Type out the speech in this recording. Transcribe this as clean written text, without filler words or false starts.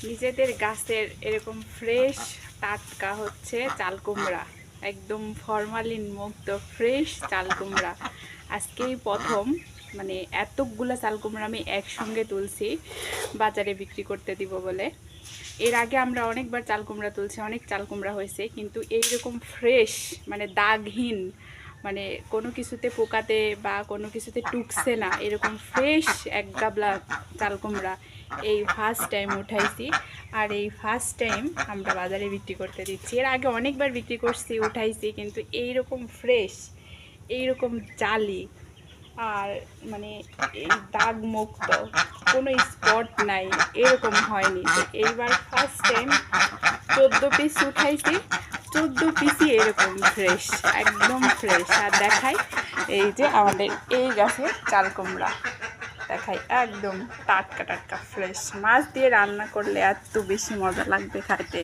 নিজেদের গাছের এরকম ফ্রেশ টাটকা হচ্ছে চাল কুমড়া, একদম ফরমালিন মুক্ত ফ্রেশ চাল কুমড়া। আজকেই প্রথম মানে এতগুলা চাল কুমড়া আমি একসঙ্গে তুলছি বাজারে বিক্রি করতে দিব বলে। এর আগে আমরা অনেকবার চাল কুমড়া তুলছি, অনেক চাল কুমড়া হয়েছে, কিন্তু এইরকম ফ্রেশ মানে দাগহীন, মানে কোনো কিছুতে পোকাতে বা কোনো কিছুতে টুকছে না, এরকম ফ্রেশ এক গাবলা চাল কুমড়া এই ফার্স্ট টাইম উঠাইছি। আর এই ফার্স্ট টাইম আমরা বাজারে বিক্রি করতে দিচ্ছি। এর আগে অনেকবার বিক্রি করছি, উঠাইছি, কিন্তু এইরকম ফ্রেশ, এইরকম জালি আর মানে এই দাগ মুক্ত, কোনো স্পট নাই, এরকম হয়নি। তো এইবার ফার্স্ট টাইম 14 পিস উঠাইছি, 14 পিসই এরকম ফ্রেশ, একদম ফ্রেশ। আর দেখাই এই যে আমাদের এই গাছে চাল কুমড়া, দেখাই একদম টাটকা টাটকা ফ্রেশ। মাছ দিয়ে রান্না করলে এত বেশি মজা লাগবে খাইতে।